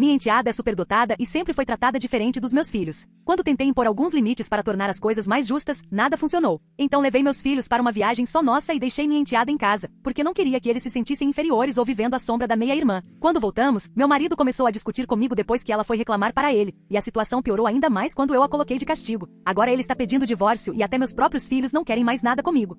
Minha enteada é superdotada e sempre foi tratada diferente dos meus filhos. Quando tentei impor alguns limites para tornar as coisas mais justas, nada funcionou. Então levei meus filhos para uma viagem só nossa e deixei minha enteada em casa, porque não queria que eles se sentissem inferiores ou vivendo à sombra da meia-irmã. Quando voltamos, meu marido começou a discutir comigo depois que ela foi reclamar para ele, e a situação piorou ainda mais quando eu a coloquei de castigo. Agora ele está pedindo divórcio e até meus próprios filhos não querem mais nada comigo.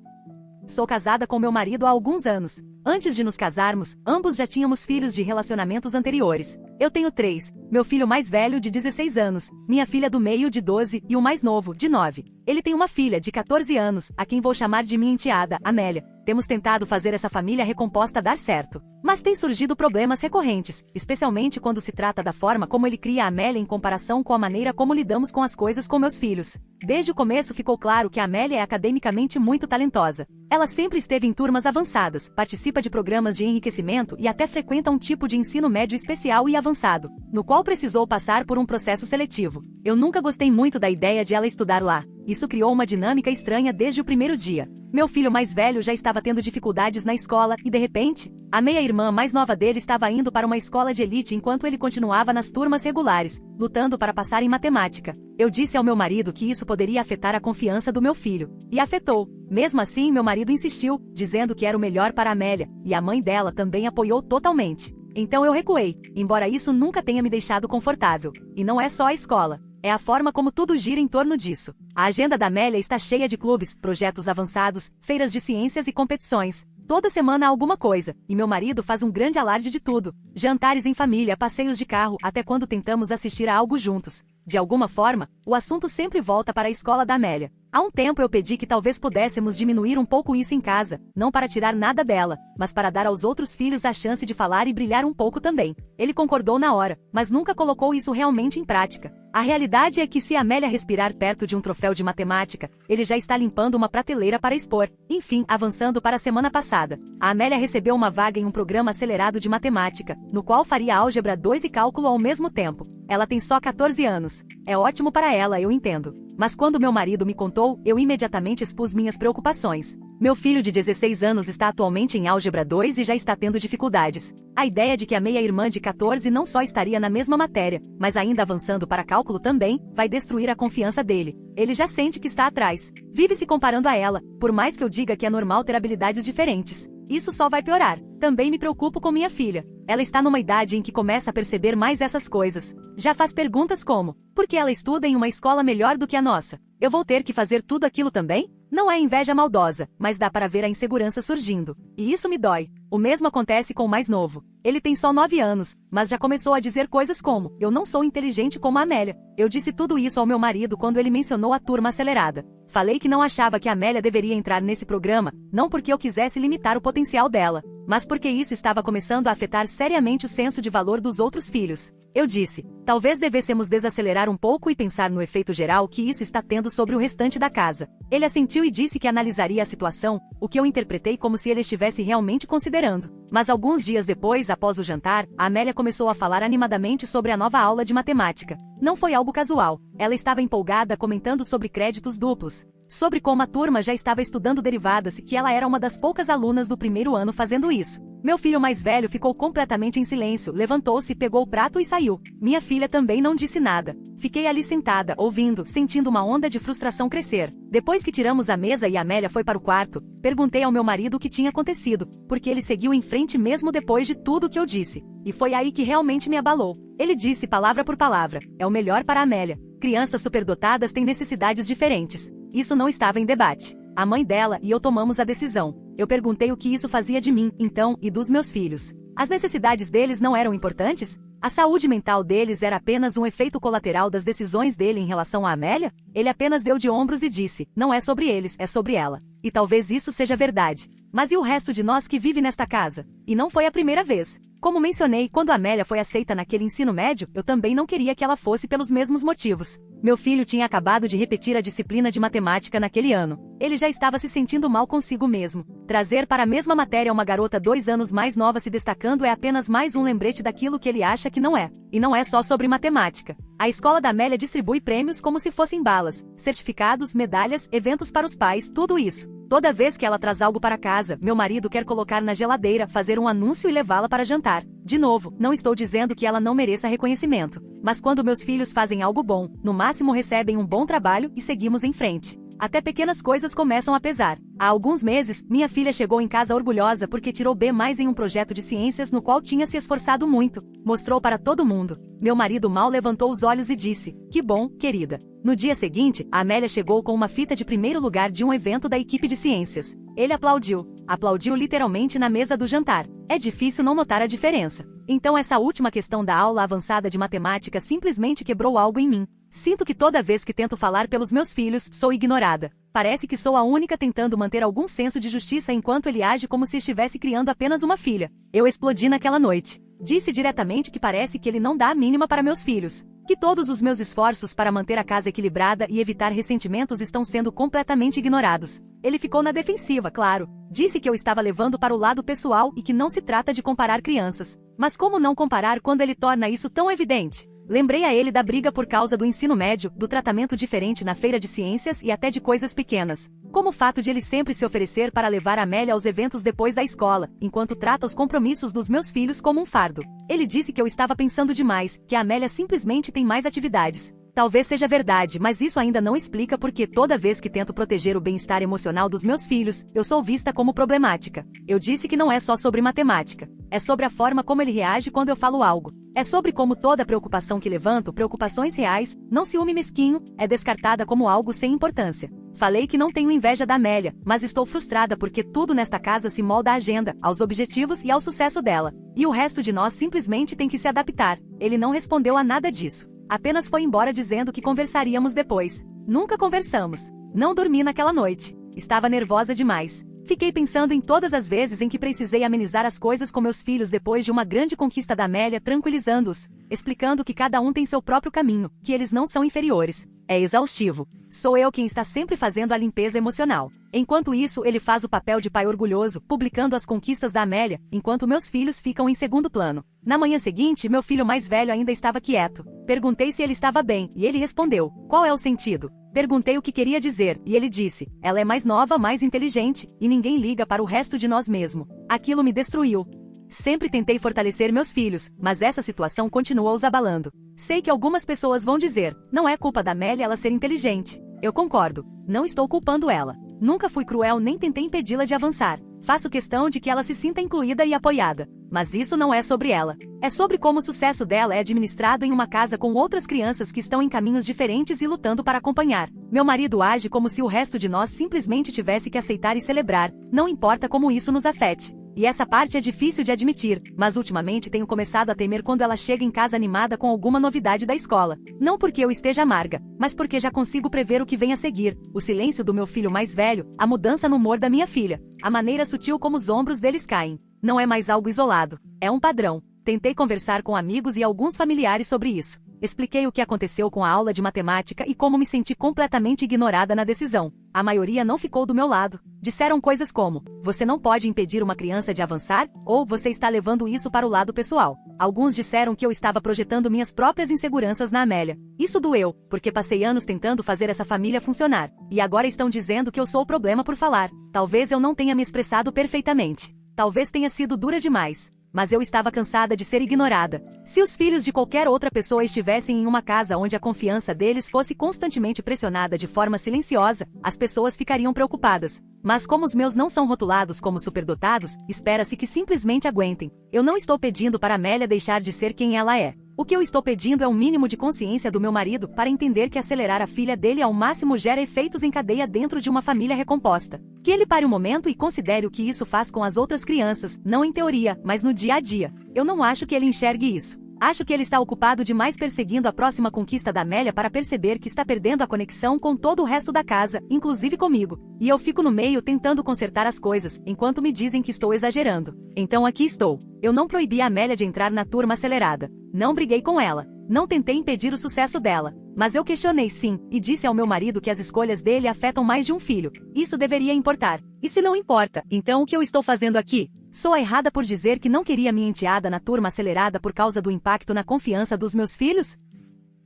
Sou casada com meu marido há alguns anos. Antes de nos casarmos, ambos já tínhamos filhos de relacionamentos anteriores. Eu tenho 3, meu filho mais velho de 16 anos, minha filha do meio de 12 e o mais novo, de 9. Ele tem uma filha de 14 anos, a quem vou chamar de minha enteada, Amélia. Temos tentado fazer essa família recomposta dar certo. Mas têm surgido problemas recorrentes, especialmente quando se trata da forma como ele cria a Amélia em comparação com a maneira como lidamos com as coisas com meus filhos. Desde o começo ficou claro que a Amélia é academicamente muito talentosa. Ela sempre esteve em turmas avançadas, participa de programas de enriquecimento e até frequenta um tipo de ensino médio especial e avançado, no qual precisou passar por um processo seletivo. Eu nunca gostei muito da ideia de ela estudar lá. Isso criou uma dinâmica estranha desde o primeiro dia. Meu filho mais velho já estava tendo dificuldades na escola e, de repente, a meia-irmã mais nova dele estava indo para uma escola de elite enquanto ele continuava nas turmas regulares, lutando para passar em matemática. Eu disse ao meu marido que isso poderia afetar a confiança do meu filho. E afetou. Mesmo assim, meu marido insistiu, dizendo que era o melhor para Amélia, e a mãe dela também apoiou totalmente. Então eu recuei, embora isso nunca tenha me deixado confortável. E não é só a escola. É a forma como tudo gira em torno disso. A agenda da Amélia está cheia de clubes, projetos avançados, feiras de ciências e competições. Toda semana há alguma coisa, e meu marido faz um grande alarde de tudo. Jantares em família, passeios de carro, até quando tentamos assistir a algo juntos. De alguma forma, o assunto sempre volta para a escola da Amélia. Há um tempo eu pedi que talvez pudéssemos diminuir um pouco isso em casa, não para tirar nada dela, mas para dar aos outros filhos a chance de falar e brilhar um pouco também. Ele concordou na hora, mas nunca colocou isso realmente em prática. A realidade é que se a Amélia respirar perto de um troféu de matemática, ele já está limpando uma prateleira para expor. Enfim, avançando para a semana passada, a Amélia recebeu uma vaga em um programa acelerado de matemática, no qual faria álgebra 2 e cálculo ao mesmo tempo. Ela tem só 14 anos. É ótimo para ela, eu entendo. Mas quando meu marido me contou, eu imediatamente expus minhas preocupações. Meu filho de 16 anos está atualmente em álgebra 2 e já está tendo dificuldades. A ideia de que a meia-irmã de 14 não só estaria na mesma matéria, mas ainda avançando para cálculo também, vai destruir a confiança dele. Ele já sente que está atrás. Vive se comparando a ela, por mais que eu diga que é normal ter habilidades diferentes. Isso só vai piorar. Também me preocupo com minha filha. Ela está numa idade em que começa a perceber mais essas coisas. Já faz perguntas como: por que ela estuda em uma escola melhor do que a nossa? Eu vou ter que fazer tudo aquilo também? Não é inveja maldosa, mas dá para ver a insegurança surgindo. E isso me dói. O mesmo acontece com o mais novo. Ele tem só 9 anos, mas já começou a dizer coisas como: eu não sou inteligente como a Amélia. Eu disse tudo isso ao meu marido quando ele mencionou a turma acelerada. Falei que não achava que a Amélia deveria entrar nesse programa, não porque eu quisesse limitar o potencial dela, mas porque isso estava começando a afetar seriamente o senso de valor dos outros filhos. Eu disse: talvez devêssemos desacelerar um pouco e pensar no efeito geral que isso está tendo sobre o restante da casa. Ele assentiu e disse que analisaria a situação, o que eu interpretei como se ele estivesse realmente considerando. Mas alguns dias depois, após o jantar, a Amélia começou a falar animadamente sobre a nova aula de matemática. Não foi algo casual. Ela estava empolgada comentando sobre créditos duplos, sobre como a turma já estava estudando derivadas e que ela era uma das poucas alunas do primeiro ano fazendo isso. Meu filho mais velho ficou completamente em silêncio, levantou-se, pegou o prato e saiu. Minha filha também não disse nada. Fiquei ali sentada, ouvindo, sentindo uma onda de frustração crescer. Depois que tiramos a mesa e a Amélia foi para o quarto, perguntei ao meu marido o que tinha acontecido, porque ele seguiu em frente mesmo depois de tudo o que eu disse. E foi aí que realmente me abalou. Ele disse palavra por palavra: é o melhor para a Amélia. Crianças superdotadas têm necessidades diferentes. Isso não estava em debate. A mãe dela e eu tomamos a decisão. Eu perguntei o que isso fazia de mim, então, e dos meus filhos. As necessidades deles não eram importantes? A saúde mental deles era apenas um efeito colateral das decisões dele em relação à Amélia? Ele apenas deu de ombros e disse: não é sobre eles, é sobre ela. E talvez isso seja verdade. Mas e o resto de nós que vive nesta casa? E não foi a primeira vez. Como mencionei, quando a Amélia foi aceita naquele ensino médio, eu também não queria que ela fosse pelos mesmos motivos. Meu filho tinha acabado de repetir a disciplina de matemática naquele ano. Ele já estava se sentindo mal consigo mesmo. Trazer para a mesma matéria uma garota 2 anos mais nova se destacando é apenas mais um lembrete daquilo que ele acha que não é. E não é só sobre matemática. A escola da Amélia distribui prêmios como se fossem balas, certificados, medalhas, eventos para os pais, tudo isso. Toda vez que ela traz algo para casa, meu marido quer colocar na geladeira, fazer um anúncio e levá-la para jantar. De novo, não estou dizendo que ela não mereça reconhecimento. Mas quando meus filhos fazem algo bom, no máximo recebem um bom trabalho e seguimos em frente. Até pequenas coisas começam a pesar. Há alguns meses, minha filha chegou em casa orgulhosa porque tirou B+ em um projeto de ciências no qual tinha se esforçado muito. Mostrou para todo mundo. Meu marido mal levantou os olhos e disse: "Que bom, querida." No dia seguinte, a Amélia chegou com uma fita de primeiro lugar de um evento da equipe de ciências. Ele aplaudiu. Aplaudiu literalmente na mesa do jantar. É difícil não notar a diferença. Então essa última questão da aula avançada de matemática simplesmente quebrou algo em mim. Sinto que toda vez que tento falar pelos meus filhos, sou ignorada. Parece que sou a única tentando manter algum senso de justiça enquanto ele age como se estivesse criando apenas uma filha. Eu explodi naquela noite. Disse diretamente que parece que ele não dá a mínima para meus filhos. Que todos os meus esforços para manter a casa equilibrada e evitar ressentimentos estão sendo completamente ignorados. Ele ficou na defensiva, claro. Disse que eu estava levando para o lado pessoal e que não se trata de comparar crianças. Mas como não comparar quando ele torna isso tão evidente? Lembrei a ele da briga por causa do ensino médio, do tratamento diferente na feira de ciências e até de coisas pequenas. Como o fato de ele sempre se oferecer para levar a Amélia aos eventos depois da escola, enquanto trata os compromissos dos meus filhos como um fardo. Ele disse que eu estava pensando demais, que a Amélia simplesmente tem mais atividades. Talvez seja verdade, mas isso ainda não explica porque toda vez que tento proteger o bem-estar emocional dos meus filhos, eu sou vista como problemática. Eu disse que não é só sobre matemática. É sobre a forma como ele reage quando eu falo algo. É sobre como toda preocupação que levanto, preocupações reais, não ciúme mesquinho, é descartada como algo sem importância. Falei que não tenho inveja da Amélia, mas estou frustrada porque tudo nesta casa se molda à agenda, aos objetivos e ao sucesso dela. E o resto de nós simplesmente tem que se adaptar. Ele não respondeu a nada disso. Apenas foi embora dizendo que conversaríamos depois. Nunca conversamos. Não dormi naquela noite. Estava nervosa demais. Fiquei pensando em todas as vezes em que precisei amenizar as coisas com meus filhos depois de uma grande conquista da Amélia, tranquilizando-os, explicando que cada um tem seu próprio caminho, que eles não são inferiores. É exaustivo. Sou eu quem está sempre fazendo a limpeza emocional. Enquanto isso, ele faz o papel de pai orgulhoso, publicando as conquistas da Amélia, enquanto meus filhos ficam em segundo plano. Na manhã seguinte, meu filho mais velho ainda estava quieto. Perguntei se ele estava bem, e ele respondeu: "Qual é o sentido?" Perguntei o que queria dizer, e ele disse: "Ela é mais nova, mais inteligente, e ninguém liga para o resto de nós mesmo." Aquilo me destruiu. Sempre tentei fortalecer meus filhos, mas essa situação continua os abalando. Sei que algumas pessoas vão dizer: "Não é culpa da Amélia ela ser inteligente." Eu concordo. Não estou culpando ela. Nunca fui cruel nem tentei impedi-la de avançar. Faço questão de que ela se sinta incluída e apoiada. Mas isso não é sobre ela. É sobre como o sucesso dela é administrado em uma casa com outras crianças que estão em caminhos diferentes e lutando para acompanhar. Meu marido age como se o resto de nós simplesmente tivesse que aceitar e celebrar, não importa como isso nos afete. E essa parte é difícil de admitir, mas ultimamente tenho começado a temer quando ela chega em casa animada com alguma novidade da escola. Não porque eu esteja amarga, mas porque já consigo prever o que vem a seguir. O silêncio do meu filho mais velho, a mudança no humor da minha filha, a maneira sutil como os ombros deles caem. Não é mais algo isolado, é um padrão. Tentei conversar com amigos e alguns familiares sobre isso. Expliquei o que aconteceu com a aula de matemática e como me senti completamente ignorada na decisão. A maioria não ficou do meu lado. Disseram coisas como: "Você não pode impedir uma criança de avançar", ou "Você está levando isso para o lado pessoal." Alguns disseram que eu estava projetando minhas próprias inseguranças na Amélia. Isso doeu, porque passei anos tentando fazer essa família funcionar. E agora estão dizendo que eu sou o problema por falar. Talvez eu não tenha me expressado perfeitamente. Talvez tenha sido dura demais. Mas eu estava cansada de ser ignorada. Se os filhos de qualquer outra pessoa estivessem em uma casa onde a confiança deles fosse constantemente pressionada de forma silenciosa, as pessoas ficariam preocupadas. Mas como os meus não são rotulados como superdotados, espera-se que simplesmente aguentem. Eu não estou pedindo para Amélia deixar de ser quem ela é. O que eu estou pedindo é um mínimo de consciência do meu marido para entender que acelerar a filha dele ao máximo gera efeitos em cadeia dentro de uma família recomposta. Que ele pare um momento e considere o que isso faz com as outras crianças, não em teoria, mas no dia a dia. Eu não acho que ele enxergue isso. Acho que ele está ocupado demais perseguindo a próxima conquista da Amélia para perceber que está perdendo a conexão com todo o resto da casa, inclusive comigo. E eu fico no meio tentando consertar as coisas, enquanto me dizem que estou exagerando. Então aqui estou. Eu não proibi a Amélia de entrar na turma acelerada. Não briguei com ela. Não tentei impedir o sucesso dela. Mas eu questionei sim, e disse ao meu marido que as escolhas dele afetam mais de um filho. Isso deveria importar. E se não importa, então o que eu estou fazendo aqui? Sou a errada por dizer que não queria minha enteada na turma acelerada por causa do impacto na confiança dos meus filhos?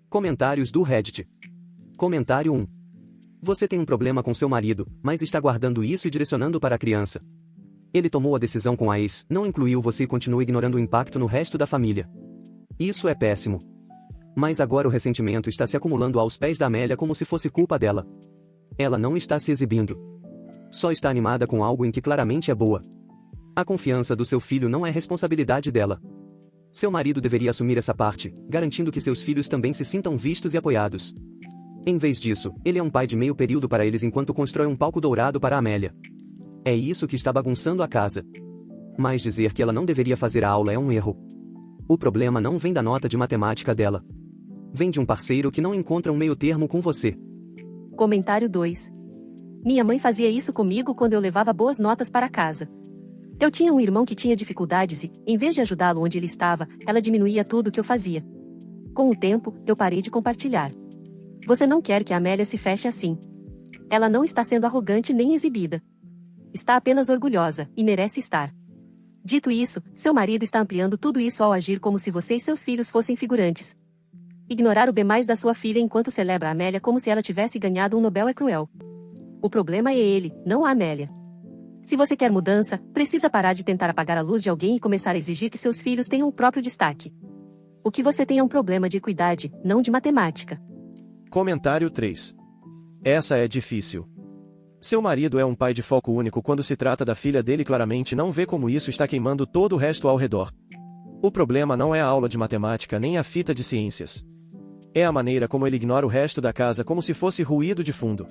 Comentários do Reddit. Comentário 1. Você tem um problema com seu marido, mas está guardando isso e direcionando para a criança. Ele tomou a decisão com a ex, não incluiu você e continua ignorando o impacto no resto da família. Isso é péssimo. Mas agora o ressentimento está se acumulando aos pés da Amélia como se fosse culpa dela. Ela não está se exibindo. Só está animada com algo em que claramente é boa. A confiança do seu filho não é responsabilidade dela. Seu marido deveria assumir essa parte, garantindo que seus filhos também se sintam vistos e apoiados. Em vez disso, ele é um pai de meio período para eles enquanto constrói um palco dourado para a Amélia. É isso que está bagunçando a casa. Mas dizer que ela não deveria fazer a aula é um erro. O problema não vem da nota de matemática dela. Vem de um parceiro que não encontra um meio termo com você. Comentário 2. Minha mãe fazia isso comigo quando eu levava boas notas para casa. Eu tinha um irmão que tinha dificuldades e, em vez de ajudá-lo onde ele estava, ela diminuía tudo o que eu fazia. Com o tempo, eu parei de compartilhar. Você não quer que a Amélia se feche assim. Ela não está sendo arrogante nem exibida. Está apenas orgulhosa, e merece estar. Dito isso, seu marido está ampliando tudo isso ao agir como se você e seus filhos fossem figurantes. Ignorar o B+ da sua filha enquanto celebra a Amélia como se ela tivesse ganhado um Nobel é cruel. O problema é ele, não a Amélia. Se você quer mudança, precisa parar de tentar apagar a luz de alguém e começar a exigir que seus filhos tenham o próprio destaque. O que você tem é um problema de equidade, não de matemática. Comentário 3. Essa é difícil. Seu marido é um pai de foco único quando se trata da filha dele e claramente não vê como isso está queimando todo o resto ao redor. O problema não é a aula de matemática nem a fita de ciências. É a maneira como ele ignora o resto da casa como se fosse ruído de fundo.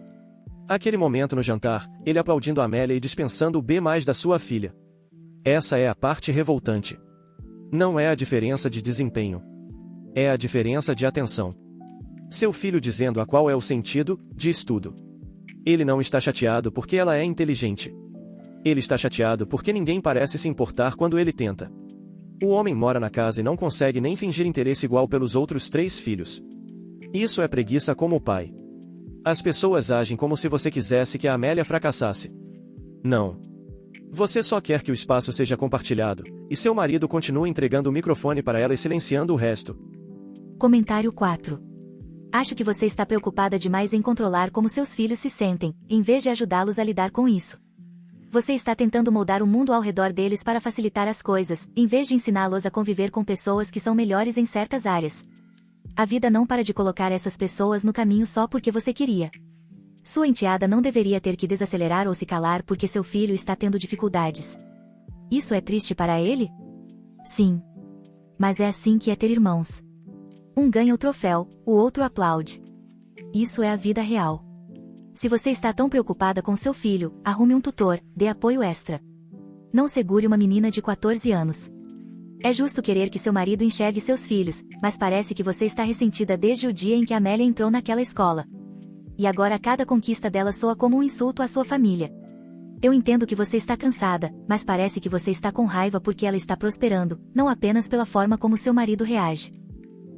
Aquele momento no jantar, ele aplaudindo a Amélia e dispensando o B+ da sua filha. Essa é a parte revoltante. Não é a diferença de desempenho. É a diferença de atenção. Seu filho dizendo a qual é o sentido de estudo. Ele não está chateado porque ela é inteligente. Ele está chateado porque ninguém parece se importar quando ele tenta. O homem mora na casa e não consegue nem fingir interesse igual pelos outros 3 filhos. Isso é preguiça como pai. As pessoas agem como se você quisesse que a Amélia fracassasse. Não. Você só quer que o espaço seja compartilhado, e seu marido continua entregando o microfone para ela e silenciando o resto. Comentário 4. Acho que você está preocupada demais em controlar como seus filhos se sentem, em vez de ajudá-los a lidar com isso. Você está tentando moldar o mundo ao redor deles para facilitar as coisas, em vez de ensiná-los a conviver com pessoas que são melhores em certas áreas. A vida não para de colocar essas pessoas no caminho só porque você queria. Sua enteada não deveria ter que desacelerar ou se calar porque seu filho está tendo dificuldades. Isso é triste para ele? Sim. Mas é assim que é ter irmãos. Um ganha o troféu, o outro aplaude. Isso é a vida real. Se você está tão preocupada com seu filho, arrume um tutor, dê apoio extra. Não segure uma menina de 14 anos. É justo querer que seu marido enxergue seus filhos, mas parece que você está ressentida desde o dia em que Amélia entrou naquela escola. E agora cada conquista dela soa como um insulto à sua família. Eu entendo que você está cansada, mas parece que você está com raiva porque ela está prosperando, não apenas pela forma como seu marido reage.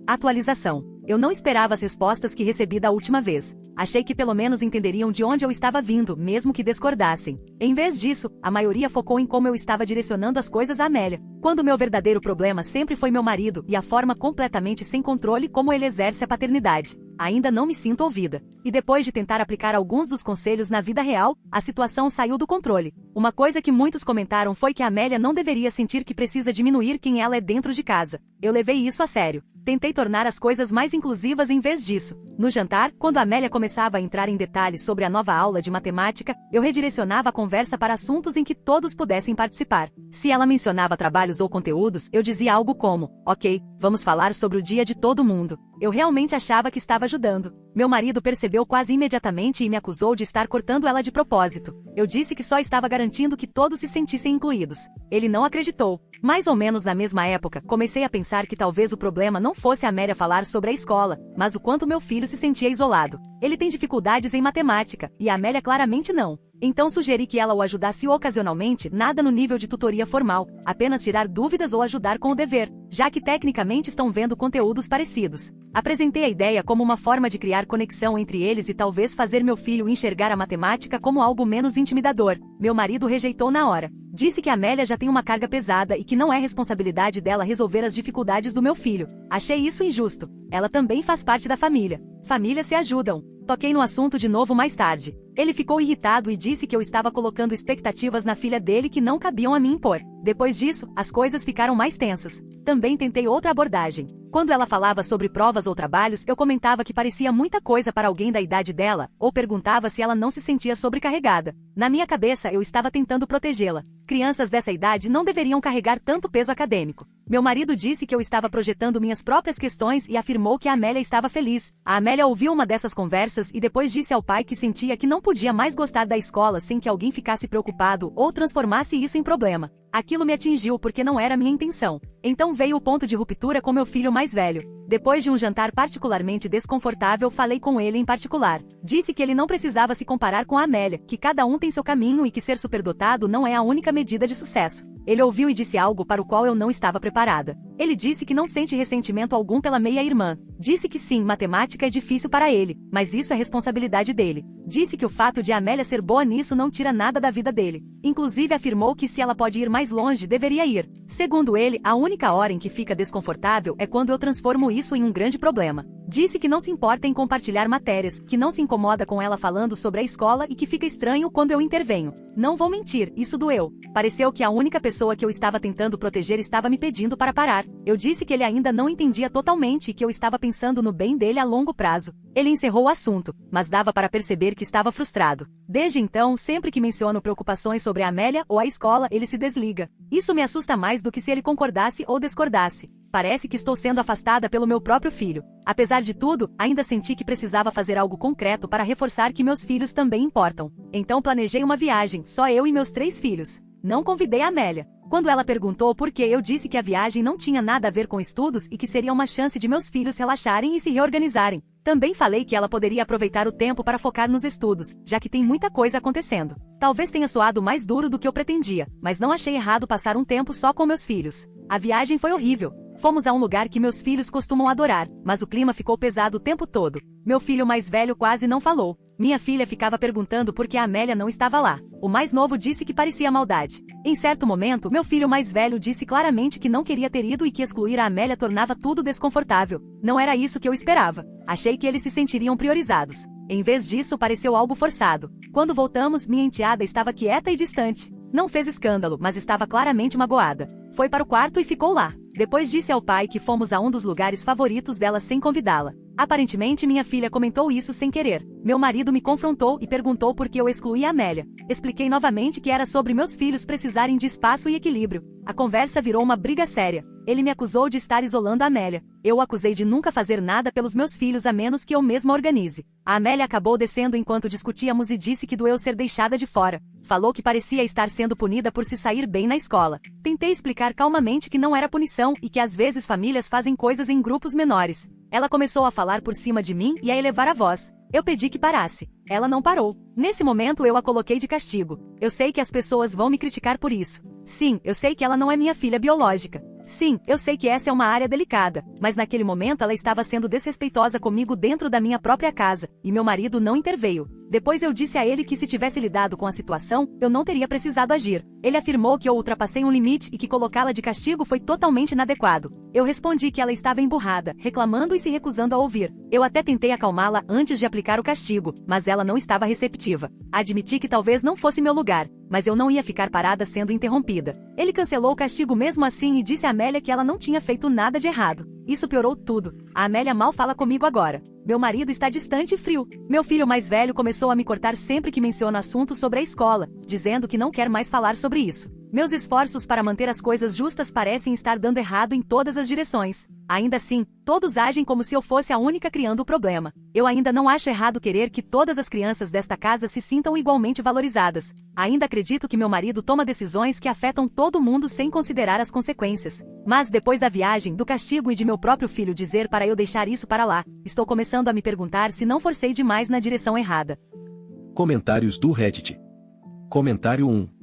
Atualização. Eu não esperava as respostas que recebi da última vez. Achei que pelo menos entenderiam de onde eu estava vindo, mesmo que discordassem. Em vez disso, a maioria focou em como eu estava direcionando as coisas a Amélia, quando meu verdadeiro problema sempre foi meu marido e a forma completamente sem controle como ele exerce a paternidade. Ainda não me sinto ouvida. E depois de tentar aplicar alguns dos conselhos na vida real, a situação saiu do controle. Uma coisa que muitos comentaram foi que a Amélia não deveria sentir que precisa diminuir quem ela é dentro de casa. Eu levei isso a sério. Tentei tornar as coisas mais inclusivas em vez disso. No jantar, quando a Amélia começava a entrar em detalhes sobre a nova aula de matemática, eu redirecionava a conversa para assuntos em que todos pudessem participar. Se ela mencionava trabalhos ou conteúdos, eu dizia algo como: ok, vamos falar sobre o dia de todo mundo. Eu realmente achava que estava ajudando. Meu marido percebeu quase imediatamente e me acusou de estar cortando ela de propósito. Eu disse que só estava garantindo que todos se sentissem incluídos. Ele não acreditou. Mais ou menos na mesma época, comecei a pensar que talvez o problema não fosse a Amélia falar sobre a escola, mas o quanto meu filho se sentia isolado. Ele tem dificuldades em matemática, e a Amélia claramente não. Então sugeri que ela o ajudasse ocasionalmente, nada no nível de tutoria formal, apenas tirar dúvidas ou ajudar com o dever, já que tecnicamente estão vendo conteúdos parecidos. Apresentei a ideia como uma forma de criar conexão entre eles e talvez fazer meu filho enxergar a matemática como algo menos intimidador. Meu marido rejeitou na hora. Disse que a Amélia já tem uma carga pesada e que não é responsabilidade dela resolver as dificuldades do meu filho. Achei isso injusto. Ela também faz parte da família. Famílias se ajudam. Toquei no assunto de novo mais tarde. Ele ficou irritado e disse que eu estava colocando expectativas na filha dele que não cabiam a mim impor. Depois disso, as coisas ficaram mais tensas. Também tentei outra abordagem. Quando ela falava sobre provas ou trabalhos, eu comentava que parecia muita coisa para alguém da idade dela, ou perguntava se ela não se sentia sobrecarregada. Na minha cabeça, eu estava tentando protegê-la. Crianças dessa idade não deveriam carregar tanto peso acadêmico. Meu marido disse que eu estava projetando minhas próprias questões e afirmou que a Amélia estava feliz. A Amélia ouviu uma dessas conversas e depois disse ao pai que sentia que não podia mais gostar da escola sem que alguém ficasse preocupado ou transformasse isso em problema. Aquilo me atingiu porque não era minha intenção. Então veio o ponto de ruptura com meu filho mais velho. Depois de um jantar particularmente desconfortável, falei com ele em particular. Disse que ele não precisava se comparar com a Amélia, que cada um tem seu caminho e que ser superdotado não é a única medida de sucesso. Ele ouviu e disse algo para o qual eu não estava preparada. Ele disse que não sente ressentimento algum pela meia-irmã. Disse que sim, matemática é difícil para ele, mas isso é responsabilidade dele. Disse que o fato de a Amélia ser boa nisso não tira nada da vida dele. Inclusive afirmou que se ela pode ir mais longe, deveria ir. Segundo ele, a única hora em que fica desconfortável é quando eu transformo isso em um grande problema. Disse que não se importa em compartilhar matérias, que não se incomoda com ela falando sobre a escola e que fica estranho quando eu intervenho. Não vou mentir, isso doeu. Pareceu que a única pessoa que eu estava tentando proteger estava me pedindo para parar. Eu disse que ele ainda não entendia totalmente e que eu estava pensando no bem dele a longo prazo. Ele encerrou o assunto, mas dava para perceber que estava frustrado. Desde então, sempre que menciono preocupações sobre a Amélia ou a escola, ele se desliga. Isso me assusta mais do que se ele concordasse ou discordasse. Parece que estou sendo afastada pelo meu próprio filho. Apesar de tudo, ainda senti que precisava fazer algo concreto para reforçar que meus filhos também importam. Então planejei uma viagem, só eu e meus 3 filhos. Não convidei a Amélia. Quando ela perguntou por que, eu disse que a viagem não tinha nada a ver com estudos e que seria uma chance de meus filhos relaxarem e se reorganizarem. Também falei que ela poderia aproveitar o tempo para focar nos estudos, já que tem muita coisa acontecendo. Talvez tenha soado mais duro do que eu pretendia, mas não achei errado passar um tempo só com meus filhos. A viagem foi horrível. Fomos a um lugar que meus filhos costumam adorar, mas o clima ficou pesado o tempo todo. Meu filho mais velho quase não falou. Minha filha ficava perguntando por que a Amélia não estava lá. O mais novo disse que parecia maldade. Em certo momento, meu filho mais velho disse claramente que não queria ter ido e que excluir a Amélia tornava tudo desconfortável. Não era isso que eu esperava. Achei que eles se sentiriam priorizados. Em vez disso, pareceu algo forçado. Quando voltamos, minha enteada estava quieta e distante. Não fez escândalo, mas estava claramente magoada. Foi para o quarto e ficou lá. Depois disse ao pai que fomos a um dos lugares favoritos dela sem convidá-la. Aparentemente minha filha comentou isso sem querer. Meu marido me confrontou e perguntou por que eu excluí a Amélia. Expliquei novamente que era sobre meus filhos precisarem de espaço e equilíbrio. A conversa virou uma briga séria. Ele me acusou de estar isolando a Amélia. Eu o acusei de nunca fazer nada pelos meus filhos a menos que eu mesma organize. A Amélia acabou descendo enquanto discutíamos e disse que doeu ser deixada de fora. Falou que parecia estar sendo punida por se sair bem na escola. Tentei explicar calmamente que não era punição e que às vezes famílias fazem coisas em grupos menores. Ela começou a falar por cima de mim e a elevar a voz. Eu pedi que parasse. Ela não parou. Nesse momento eu a coloquei de castigo. Eu sei que as pessoas vão me criticar por isso. Sim, eu sei que ela não é minha filha biológica. Sim, eu sei que essa é uma área delicada, mas naquele momento ela estava sendo desrespeitosa comigo dentro da minha própria casa, e meu marido não interveio. Depois eu disse a ele que se tivesse lidado com a situação, eu não teria precisado agir. Ele afirmou que eu ultrapassei um limite e que colocá-la de castigo foi totalmente inadequado. Eu respondi que ela estava emburrada, reclamando e se recusando a ouvir. Eu até tentei acalmá-la antes de aplicar o castigo, mas ela não estava receptiva. Admiti que talvez não fosse meu lugar, mas eu não ia ficar parada sendo interrompida. Ele cancelou o castigo mesmo assim e disse a Amélia que ela não tinha feito nada de errado. Isso piorou tudo. A Amélia mal fala comigo agora. Meu marido está distante e frio. Meu filho mais velho começou a me cortar sempre que menciono assuntos sobre a escola, dizendo que não quer mais falar sobre isso. Meus esforços para manter as coisas justas parecem estar dando errado em todas as direções. Ainda assim, todos agem como se eu fosse a única criando o problema. Eu ainda não acho errado querer que todas as crianças desta casa se sintam igualmente valorizadas. Ainda acredito que meu marido toma decisões que afetam todo mundo sem considerar as consequências. Mas depois da viagem, do castigo e de meu próprio filho dizer para eu deixar isso para lá, estou começando a me perguntar se não forcei demais na direção errada. Comentários do Reddit. Comentário 1.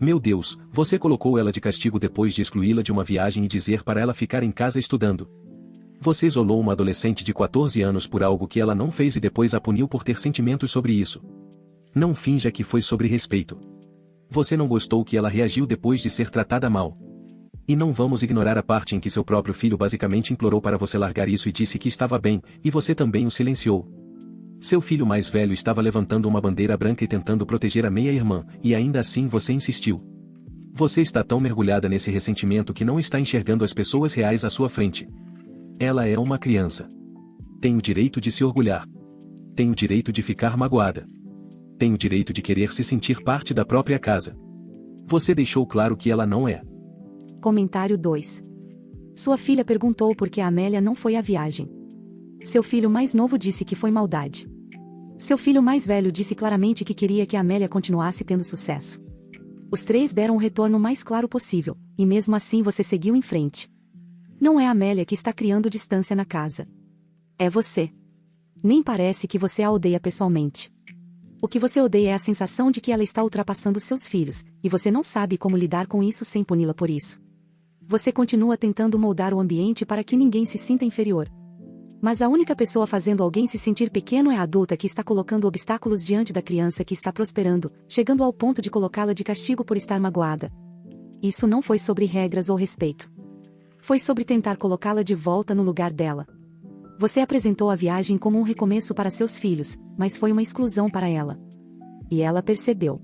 Meu Deus, você colocou ela de castigo depois de excluí-la de uma viagem e dizer para ela ficar em casa estudando. Você isolou uma adolescente de 14 anos por algo que ela não fez e depois a puniu por ter sentimentos sobre isso. Não finja que foi sobre respeito. Você não gostou que ela reagiu depois de ser tratada mal. E não vamos ignorar a parte em que seu próprio filho basicamente implorou para você largar isso e disse que estava bem, e você também o silenciou. Seu filho mais velho estava levantando uma bandeira branca e tentando proteger a meia-irmã, e ainda assim você insistiu. Você está tão mergulhada nesse ressentimento que não está enxergando as pessoas reais à sua frente. Ela é uma criança. Tem o direito de se orgulhar. Tem o direito de ficar magoada. Tem o direito de querer se sentir parte da própria casa. Você deixou claro que ela não é. Comentário 2. Sua filha perguntou por que a Amélia não foi à viagem. Seu filho mais novo disse que foi maldade. Seu filho mais velho disse claramente que queria que a Amélia continuasse tendo sucesso. Os três deram o retorno mais claro possível, e mesmo assim você seguiu em frente. Não é a Amélia que está criando distância na casa. É você. Nem parece que você a odeia pessoalmente. O que você odeia é a sensação de que ela está ultrapassando seus filhos, e você não sabe como lidar com isso sem puni-la por isso. Você continua tentando moldar o ambiente para que ninguém se sinta inferior. Mas a única pessoa fazendo alguém se sentir pequeno é a adulta que está colocando obstáculos diante da criança que está prosperando, chegando ao ponto de colocá-la de castigo por estar magoada. Isso não foi sobre regras ou respeito. Foi sobre tentar colocá-la de volta no lugar dela. Você apresentou a viagem como um recomeço para seus filhos, mas foi uma exclusão para ela. E ela percebeu.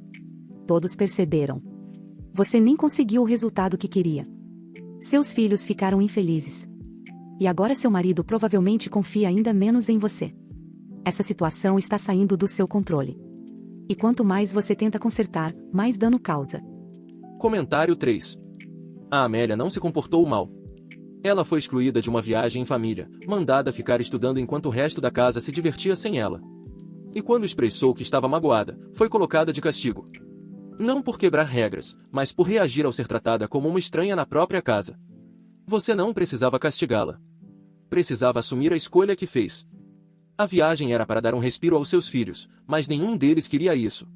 Todos perceberam. Você nem conseguiu o resultado que queria. Seus filhos ficaram infelizes. E agora seu marido provavelmente confia ainda menos em você. Essa situação está saindo do seu controle. E quanto mais você tenta consertar, mais dano causa. Comentário 3. A Amélia não se comportou mal. Ela foi excluída de uma viagem em família, mandada ficar estudando enquanto o resto da casa se divertia sem ela. E quando expressou que estava magoada, foi colocada de castigo. Não por quebrar regras, mas por reagir ao ser tratada como uma estranha na própria casa. Você não precisava castigá-la. Precisava assumir a escolha que fez. A viagem era para dar um respiro aos seus filhos, mas nenhum deles queria isso.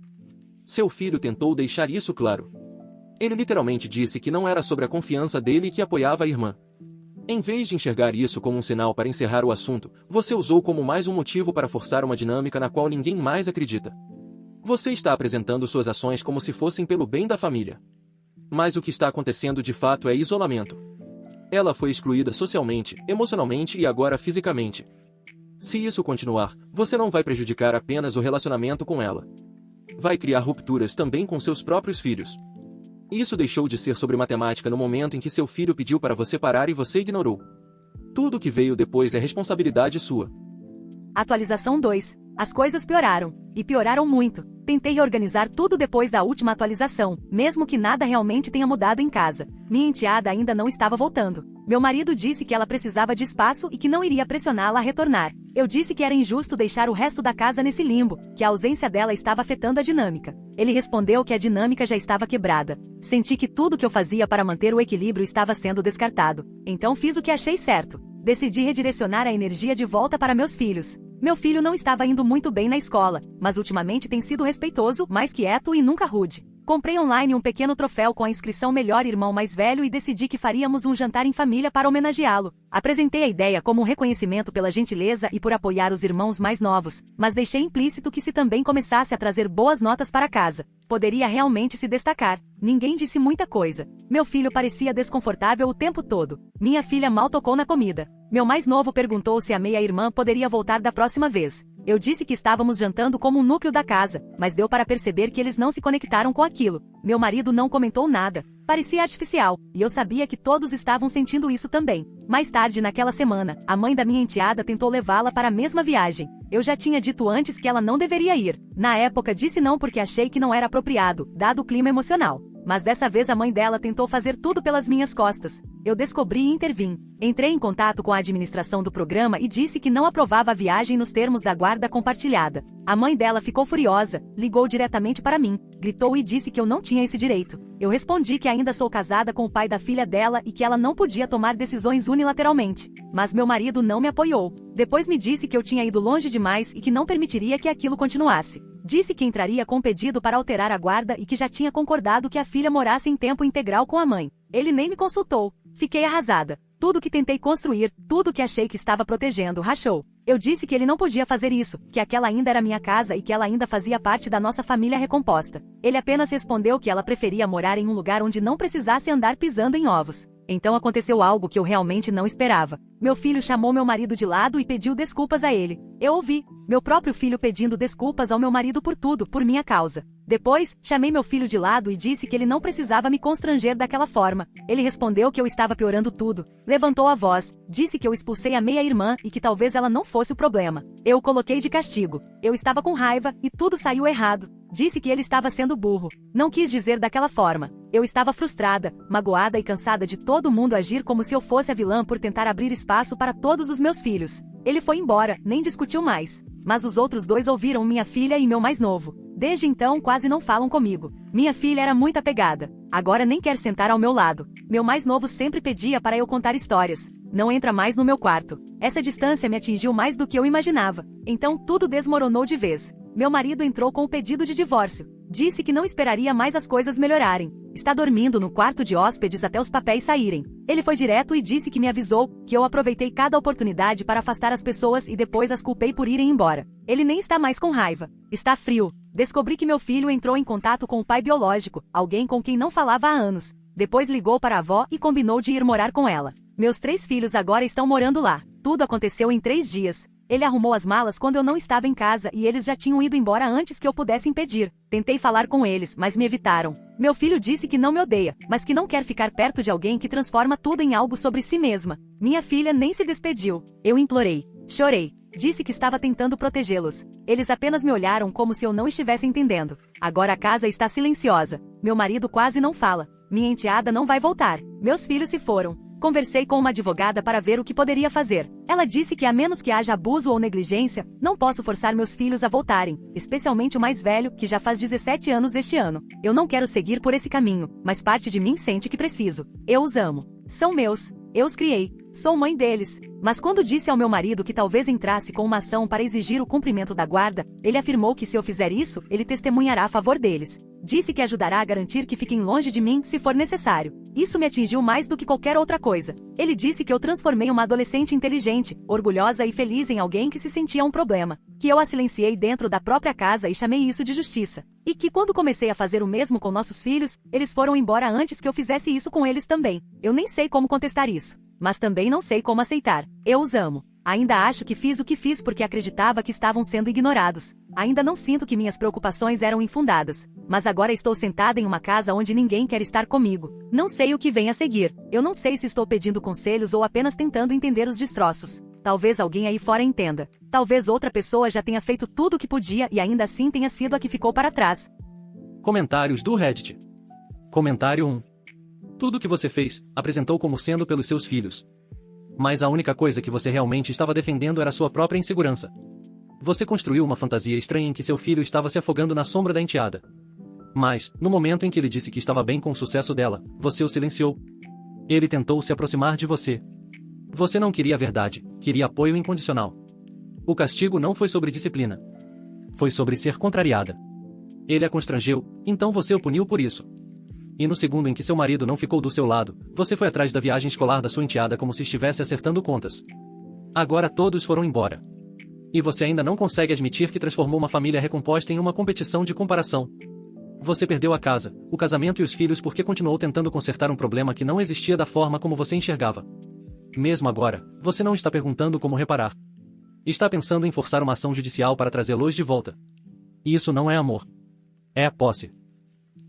Seu filho tentou deixar isso claro. Ele literalmente disse que não era sobre a confiança dele e que apoiava a irmã. Em vez de enxergar isso como um sinal para encerrar o assunto, você usou como mais um motivo para forçar uma dinâmica na qual ninguém mais acredita. Você está apresentando suas ações como se fossem pelo bem da família. Mas o que está acontecendo de fato é isolamento. Ela foi excluída socialmente, emocionalmente e agora fisicamente. Se isso continuar, você não vai prejudicar apenas o relacionamento com ela. Vai criar rupturas também com seus próprios filhos. Isso deixou de ser sobre matemática no momento em que seu filho pediu para você parar e você ignorou. Tudo o que veio depois é responsabilidade sua. Atualização 2. As coisas pioraram. E pioraram muito. Tentei reorganizar tudo depois da última atualização, mesmo que nada realmente tenha mudado em casa. Minha enteada ainda não estava voltando. Meu marido disse que ela precisava de espaço e que não iria pressioná-la a retornar. Eu disse que era injusto deixar o resto da casa nesse limbo, que a ausência dela estava afetando a dinâmica. Ele respondeu que a dinâmica já estava quebrada. Senti que tudo que eu fazia para manter o equilíbrio estava sendo descartado. Então fiz o que achei certo. Decidi redirecionar a energia de volta para meus filhos. Meu filho não estava indo muito bem na escola, mas ultimamente tem sido respeitoso, mais quieto e nunca rude. Comprei online um pequeno troféu com a inscrição Melhor Irmão Mais Velho e decidi que faríamos um jantar em família para homenageá-lo. Apresentei a ideia como um reconhecimento pela gentileza e por apoiar os irmãos mais novos, mas deixei implícito que se também começasse a trazer boas notas para casa, poderia realmente se destacar. Ninguém disse muita coisa. Meu filho parecia desconfortável o tempo todo. Minha filha mal tocou na comida. Meu mais novo perguntou se a meia-irmã poderia voltar da próxima vez. Eu disse que estávamos jantando como um núcleo da casa, mas deu para perceber que eles não se conectaram com aquilo. Meu marido não comentou nada. Parecia artificial, e eu sabia que todos estavam sentindo isso também. Mais tarde naquela semana, a mãe da minha enteada tentou levá-la para a mesma viagem. Eu já tinha dito antes que ela não deveria ir. Na época disse não porque achei que não era apropriado, dado o clima emocional. Mas dessa vez a mãe dela tentou fazer tudo pelas minhas costas. Eu descobri e intervim. Entrei em contato com a administração do programa e disse que não aprovava a viagem nos termos da guarda compartilhada. A mãe dela ficou furiosa, ligou diretamente para mim, gritou e disse que eu não tinha esse direito. Eu respondi que ainda sou casada com o pai da filha dela e que ela não podia tomar decisões unilateralmente. Mas meu marido não me apoiou. Depois me disse que eu tinha ido longe demais e que não permitiria que aquilo continuasse. Disse que entraria com pedido para alterar a guarda e que já tinha concordado que a filha morasse em tempo integral com a mãe. Ele nem me consultou. Fiquei arrasada. Tudo que tentei construir, tudo que achei que estava protegendo, rachou. Eu disse que ele não podia fazer isso, que aquela ainda era minha casa e que ela ainda fazia parte da nossa família recomposta. Ele apenas respondeu que ela preferia morar em um lugar onde não precisasse andar pisando em ovos. Então aconteceu algo que eu realmente não esperava. Meu filho chamou meu marido de lado e pediu desculpas a ele. Eu ouvi. Meu próprio filho pedindo desculpas ao meu marido por tudo, por minha causa. Depois, chamei meu filho de lado e disse que ele não precisava me constranger daquela forma. Ele respondeu que eu estava piorando tudo. Levantou a voz, disse que eu expulsei a meia-irmã e que talvez ela não fosse o problema. Eu o coloquei de castigo. Eu estava com raiva e tudo saiu errado. Disse que ele estava sendo burro. Não quis dizer daquela forma. Eu estava frustrada, magoada e cansada de todo mundo agir como se eu fosse a vilã por tentar abrir espaço para todos os meus filhos. Ele foi embora, nem discutiu mais. Mas os outros dois ouviram minha filha e meu mais novo. Desde então quase não falam comigo. Minha filha era muito apegada. Agora nem quer sentar ao meu lado. Meu mais novo sempre pedia para eu contar histórias. Não entra mais no meu quarto. Essa distância me atingiu mais do que eu imaginava. Então tudo desmoronou de vez. Meu marido entrou com o pedido de divórcio. Disse que não esperaria mais as coisas melhorarem. Está dormindo no quarto de hóspedes até os papéis saírem. Ele foi direto e disse que me avisou, que eu aproveitei cada oportunidade para afastar as pessoas e depois as culpei por irem embora. Ele nem está mais com raiva. Está frio. Descobri que meu filho entrou em contato com o pai biológico, alguém com quem não falava há anos. Depois ligou para a avó e combinou de ir morar com ela. Meus 3 filhos agora estão morando lá. Tudo aconteceu em 3 dias. Ele arrumou as malas quando eu não estava em casa e eles já tinham ido embora antes que eu pudesse impedir. Tentei falar com eles, mas me evitaram. Meu filho disse que não me odeia, mas que não quer ficar perto de alguém que transforma tudo em algo sobre si mesma. Minha filha nem se despediu. Eu implorei. Chorei. Disse que estava tentando protegê-los. Eles apenas me olharam como se eu não estivesse entendendo. Agora a casa está silenciosa. Meu marido quase não fala. Minha enteada não vai voltar. Meus filhos se foram. Conversei com uma advogada para ver o que poderia fazer. Ela disse que a menos que haja abuso ou negligência, não posso forçar meus filhos a voltarem, especialmente o mais velho, que já faz 17 anos este ano. Eu não quero seguir por esse caminho, mas parte de mim sente que preciso. Eu os amo. São meus. Eu os criei. Sou mãe deles. Mas quando disse ao meu marido que talvez entrasse com uma ação para exigir o cumprimento da guarda, ele afirmou que se eu fizer isso, ele testemunhará a favor deles. Disse que ajudará a garantir que fiquem longe de mim se for necessário. Isso me atingiu mais do que qualquer outra coisa. Ele disse que eu transformei uma adolescente inteligente, orgulhosa e feliz em alguém que se sentia um problema. Que eu a silenciei dentro da própria casa e chamei isso de justiça. E que quando comecei a fazer o mesmo com nossos filhos, eles foram embora antes que eu fizesse isso com eles também. Eu nem sei como contestar isso. Mas também não sei como aceitar. Eu os amo. Ainda acho que fiz o que fiz porque acreditava que estavam sendo ignorados. Ainda não sinto que minhas preocupações eram infundadas. Mas agora estou sentada em uma casa onde ninguém quer estar comigo. Não sei o que vem a seguir. Eu não sei se estou pedindo conselhos ou apenas tentando entender os destroços. Talvez alguém aí fora entenda. Talvez outra pessoa já tenha feito tudo o que podia e ainda assim tenha sido a que ficou para trás. Comentários do Reddit. Comentário 1. Tudo o que você fez, apresentou como sendo pelos seus filhos. Mas a única coisa que você realmente estava defendendo era sua própria insegurança. Você construiu uma fantasia estranha em que seu filho estava se afogando na sombra da enteada. Mas, no momento em que ele disse que estava bem com o sucesso dela, você o silenciou. Ele tentou se aproximar de você. Você não queria a verdade, queria apoio incondicional. O castigo não foi sobre disciplina. Foi sobre ser contrariada. Ele a constrangeu, então você o puniu por isso. E no segundo em que seu marido não ficou do seu lado, você foi atrás da viagem escolar da sua enteada como se estivesse acertando contas. Agora todos foram embora. E você ainda não consegue admitir que transformou uma família recomposta em uma competição de comparação. Você perdeu a casa, o casamento e os filhos porque continuou tentando consertar um problema que não existia da forma como você enxergava. Mesmo agora, você não está perguntando como reparar. Está pensando em forçar uma ação judicial para trazê-los de volta. Isso não é amor. É a posse.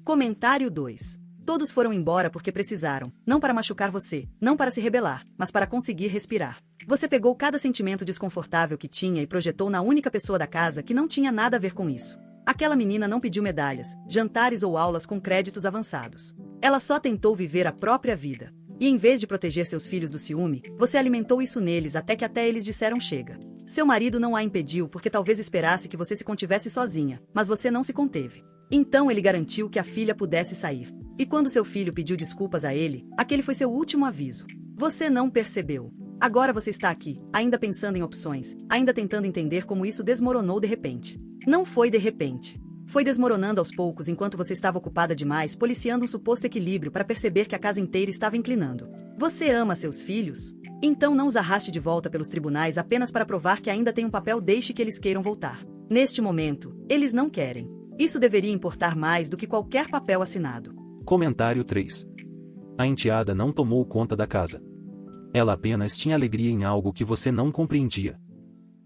Comentário 2. Todos foram embora porque precisaram, não para machucar você, não para se rebelar, mas para conseguir respirar. Você pegou cada sentimento desconfortável que tinha e projetou na única pessoa da casa que não tinha nada a ver com isso. Aquela menina não pediu medalhas, jantares ou aulas com créditos avançados. Ela só tentou viver a própria vida. E em vez de proteger seus filhos do ciúme, você alimentou isso neles até que eles disseram chega. Seu marido não a impediu porque talvez esperasse que você se contivesse sozinha, mas você não se conteve. Então ele garantiu que a filha pudesse sair. E quando seu filho pediu desculpas a ele, aquele foi seu último aviso. Você não percebeu. Agora você está aqui, ainda pensando em opções, ainda tentando entender como isso desmoronou de repente. Não foi de repente. Foi desmoronando aos poucos enquanto você estava ocupada demais policiando um suposto equilíbrio para perceber que a casa inteira estava inclinando. Você ama seus filhos? Então não os arraste de volta pelos tribunais apenas para provar que ainda tem um papel, deixe que eles queiram voltar. Neste momento, eles não querem. Isso deveria importar mais do que qualquer papel assinado. Comentário 3. A enteada não tomou conta da casa. Ela apenas tinha alegria em algo que você não compreendia.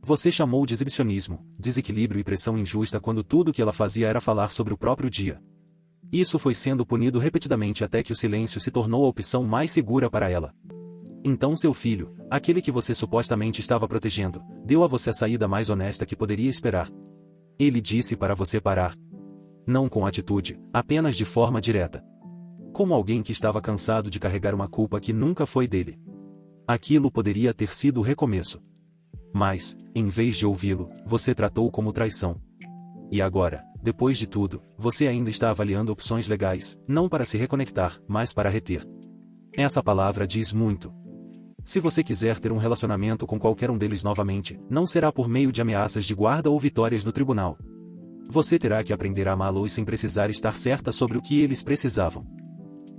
Você chamou de exibicionismo, desequilíbrio e pressão injusta quando tudo o que ela fazia era falar sobre o próprio dia. Isso foi sendo punido repetidamente até que o silêncio se tornou a opção mais segura para ela. Então seu filho, aquele que você supostamente estava protegendo, deu a você a saída mais honesta que poderia esperar. Ele disse para você parar. Não com atitude, apenas de forma direta. Como alguém que estava cansado de carregar uma culpa que nunca foi dele. Aquilo poderia ter sido o recomeço. Mas, em vez de ouvi-lo, você tratou como traição. E agora, depois de tudo, você ainda está avaliando opções legais, não para se reconectar, mas para reter. Essa palavra diz muito. Se você quiser ter um relacionamento com qualquer um deles novamente, não será por meio de ameaças de guarda ou vitórias no tribunal. Você terá que aprender a amá-los sem precisar estar certa sobre o que eles precisavam.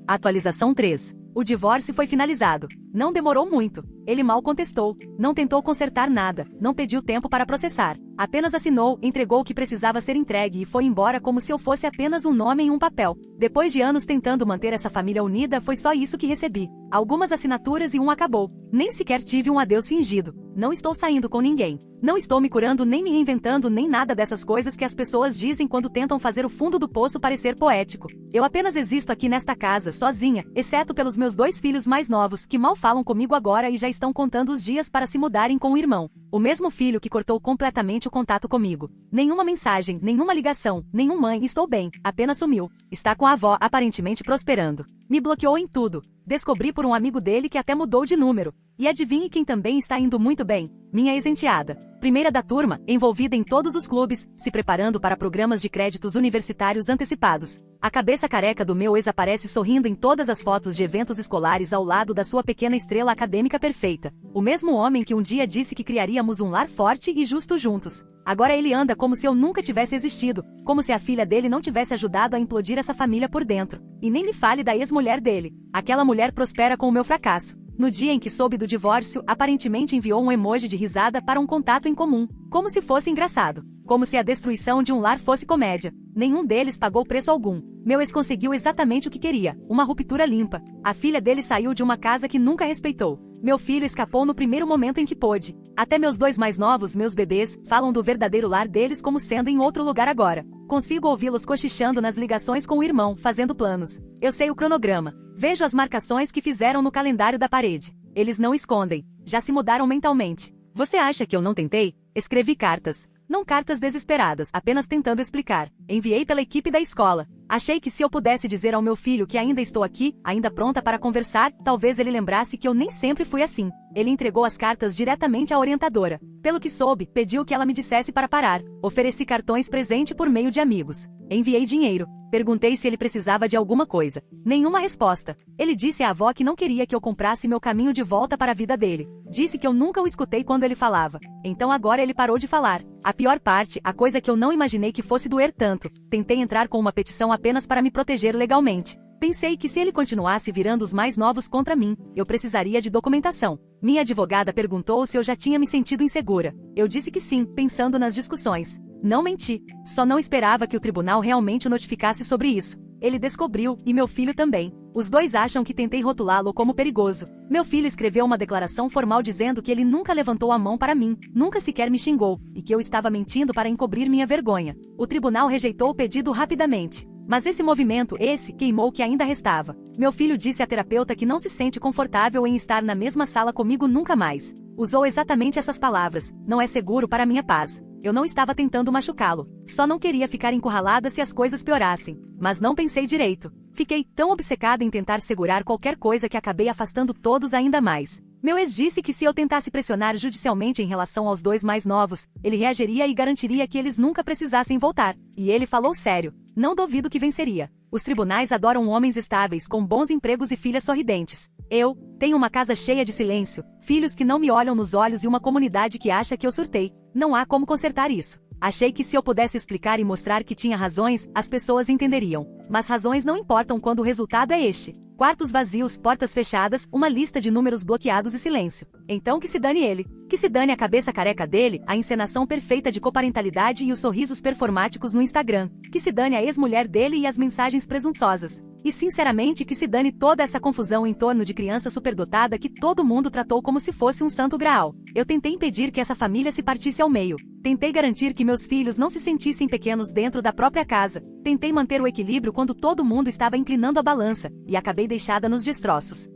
Atualização 3. O divórcio foi finalizado. Não demorou muito. Ele mal contestou. Não tentou consertar nada. Não pediu tempo para processar. Apenas assinou, entregou o que precisava ser entregue e foi embora como se eu fosse apenas um nome em um papel. Depois de anos tentando manter essa família unida, foi só isso que recebi. Algumas assinaturas e um acabou. Nem sequer tive um adeus fingido. Não estou saindo com ninguém. Não estou me curando nem me reinventando nem nada dessas coisas que as pessoas dizem quando tentam fazer o fundo do poço parecer poético. Eu apenas existo aqui nesta casa, sozinha, exceto pelos meus 2 filhos mais novos que mal falam comigo agora e já estão contando os dias para se mudarem com o irmão. O mesmo filho que cortou completamente o contato comigo. Nenhuma mensagem, nenhuma ligação, nenhum mãe, estou bem, apenas sumiu. Está com a avó aparentemente prosperando. Me bloqueou em tudo. Descobri por um amigo dele que até mudou de número. E adivinhe quem também está indo muito bem? Minha ex-enteada. Primeira da turma, envolvida em todos os clubes, se preparando para programas de créditos universitários antecipados. A cabeça careca do meu ex aparece sorrindo em todas as fotos de eventos escolares ao lado da sua pequena estrela acadêmica perfeita. O mesmo homem que um dia disse que criaríamos um lar forte e justo juntos. Agora ele anda como se eu nunca tivesse existido, como se a filha dele não tivesse ajudado a implodir essa família por dentro. E nem me fale da ex-mulher dele. Aquela mulher prospera com o meu fracasso. No dia em que soube do divórcio, aparentemente enviou um emoji de risada para um contato em comum, como se fosse engraçado. Como se a destruição de um lar fosse comédia. Nenhum deles pagou preço algum. Meu ex conseguiu exatamente o que queria, uma ruptura limpa. A filha dele saiu de uma casa que nunca respeitou. Meu filho escapou no primeiro momento em que pôde. Até meus 2 mais novos, meus bebês, falam do verdadeiro lar deles como sendo em outro lugar agora. Consigo ouvi-los cochichando nas ligações com o irmão, fazendo planos. Eu sei o cronograma. Vejo as marcações que fizeram no calendário da parede. Eles não escondem. Já se mudaram mentalmente. Você acha que eu não tentei? Escrevi cartas. Não cartas desesperadas, apenas tentando explicar. Enviei pela equipe da escola. Achei que se eu pudesse dizer ao meu filho que ainda estou aqui, ainda pronta para conversar, talvez ele lembrasse que eu nem sempre fui assim. Ele entregou as cartas diretamente à orientadora. Pelo que soube, pediu que ela me dissesse para parar. Ofereci cartões presente por meio de amigos. Enviei dinheiro. Perguntei se ele precisava de alguma coisa. Nenhuma resposta. Ele disse à avó que não queria que eu comprasse meu caminho de volta para a vida dele. Disse que eu nunca o escutei quando ele falava. Então agora ele parou de falar. A pior parte, a coisa que eu não imaginei que fosse doer tanto. Tentei entrar com uma petição apenas para me proteger legalmente. Pensei que se ele continuasse virando os mais novos contra mim, eu precisaria de documentação. Minha advogada perguntou se eu já tinha me sentido insegura. Eu disse que sim, pensando nas discussões. Não menti. Só não esperava que o tribunal realmente o notificasse sobre isso. Ele descobriu, e meu filho também. Os 2 acham que tentei rotulá-lo como perigoso. Meu filho escreveu uma declaração formal dizendo que ele nunca levantou a mão para mim, nunca sequer me xingou, e que eu estava mentindo para encobrir minha vergonha. O tribunal rejeitou o pedido rapidamente. Mas esse movimento, queimou o que ainda restava. Meu filho disse à terapeuta que não se sente confortável em estar na mesma sala comigo nunca mais. Usou exatamente essas palavras: não é seguro para minha paz. Eu não estava tentando machucá-lo. Só não queria ficar encurralada se as coisas piorassem. Mas não pensei direito. Fiquei tão obcecada em tentar segurar qualquer coisa que acabei afastando todos ainda mais. Meu ex disse que se eu tentasse pressionar judicialmente em relação aos 2 mais novos, ele reagiria e garantiria que eles nunca precisassem voltar. E ele falou sério. Não duvido que venceria. Os tribunais adoram homens estáveis, com bons empregos e filhas sorridentes. Eu tenho uma casa cheia de silêncio, filhos que não me olham nos olhos e uma comunidade que acha que eu surtei. Não há como consertar isso. Achei que se eu pudesse explicar e mostrar que tinha razões, as pessoas entenderiam. Mas razões não importam quando o resultado é este. Quartos vazios, portas fechadas, uma lista de números bloqueados e silêncio. Então que se dane ele. Que se dane a cabeça careca dele, a encenação perfeita de coparentalidade e os sorrisos performáticos no Instagram. Que se dane a ex-mulher dele e as mensagens presunçosas. E sinceramente que se dane toda essa confusão em torno de criança superdotada que todo mundo tratou como se fosse um santo graal. Eu tentei impedir que essa família se partisse ao meio. Tentei garantir que meus filhos não se sentissem pequenos dentro da própria casa. Tentei manter o equilíbrio quando todo mundo estava inclinando a balança, e acabei deixada nos destroços.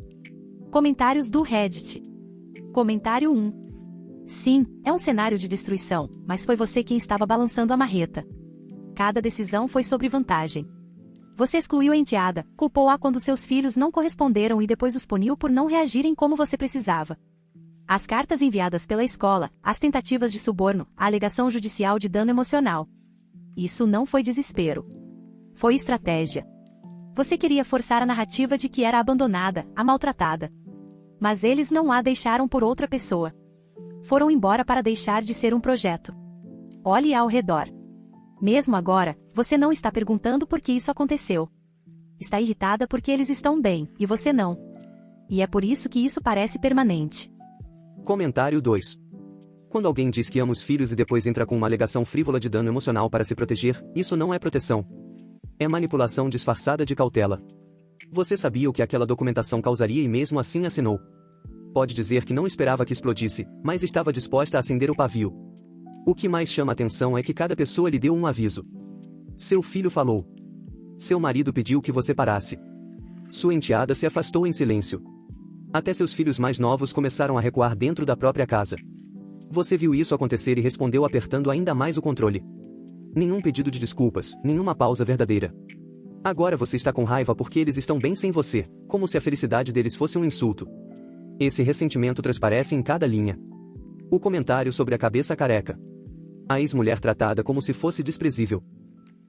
Comentários do Reddit. Comentário 1. Sim, é um cenário de destruição, mas foi você quem estava balançando a marreta. Cada decisão foi sobre vantagem. Você excluiu a enteada, culpou-a quando seus filhos não corresponderam e depois os puniu por não reagirem como você precisava. As cartas enviadas pela escola, as tentativas de suborno, a alegação judicial de dano emocional. Isso não foi desespero. Foi estratégia. Você queria forçar a narrativa de que era abandonada, a maltratada. Mas eles não a deixaram por outra pessoa. Foram embora para deixar de ser um projeto. Olhe ao redor. Mesmo agora, você não está perguntando por que isso aconteceu. Está irritada porque eles estão bem, e você não. E é por isso que isso parece permanente. Comentário 2. Quando alguém diz que ama os filhos e depois entra com uma alegação frívola de dano emocional para se proteger, isso não é proteção. É manipulação disfarçada de cautela. Você sabia o que aquela documentação causaria e mesmo assim assinou. Pode dizer que não esperava que explodisse, mas estava disposta a acender o pavio. O que mais chama atenção é que cada pessoa lhe deu um aviso. Seu filho falou. Seu marido pediu que você parasse. Sua enteada se afastou em silêncio. Até seus filhos mais novos começaram a recuar dentro da própria casa. Você viu isso acontecer e respondeu apertando ainda mais o controle. Nenhum pedido de desculpas, nenhuma pausa verdadeira. Agora você está com raiva porque eles estão bem sem você, como se a felicidade deles fosse um insulto. Esse ressentimento transparece em cada linha. O comentário sobre a cabeça careca. A ex-mulher tratada como se fosse desprezível.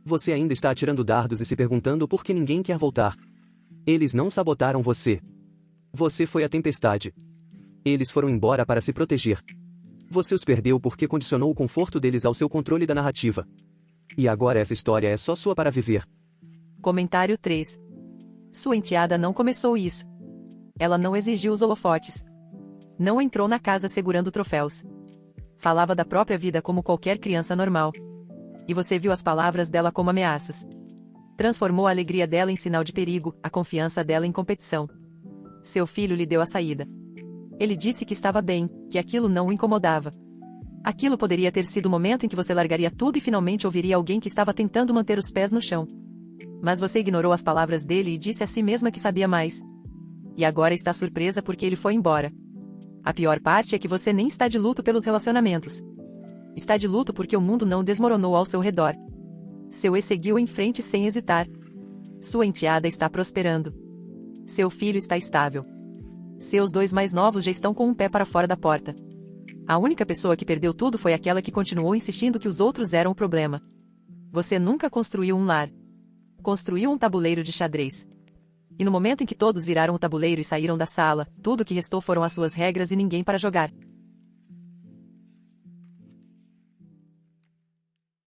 Você ainda está atirando dardos e se perguntando por que ninguém quer voltar. Eles não sabotaram você. Você foi a tempestade. Eles foram embora para se proteger. Você os perdeu porque condicionou o conforto deles ao seu controle da narrativa. E agora essa história é só sua para viver. Comentário 3. Sua enteada não começou isso. Ela não exigiu os holofotes. Não entrou na casa segurando troféus. Falava da própria vida como qualquer criança normal. E você viu as palavras dela como ameaças. Transformou a alegria dela em sinal de perigo, a confiança dela em competição. Seu filho lhe deu a saída. Ele disse que estava bem, que aquilo não o incomodava. Aquilo poderia ter sido o momento em que você largaria tudo e finalmente ouviria alguém que estava tentando manter os pés no chão. Mas você ignorou as palavras dele e disse a si mesma que sabia mais. E agora está surpresa porque ele foi embora. A pior parte é que você nem está de luto pelos relacionamentos. Está de luto porque o mundo não desmoronou ao seu redor. Seu ex seguiu em frente sem hesitar. Sua enteada está prosperando. Seu filho está estável. Seus 2 mais novos já estão com um pé para fora da porta. A única pessoa que perdeu tudo foi aquela que continuou insistindo que os outros eram o problema. Você nunca construiu um lar. Construiu um tabuleiro de xadrez. E no momento em que todos viraram o tabuleiro e saíram da sala, tudo o que restou foram as suas regras e ninguém para jogar.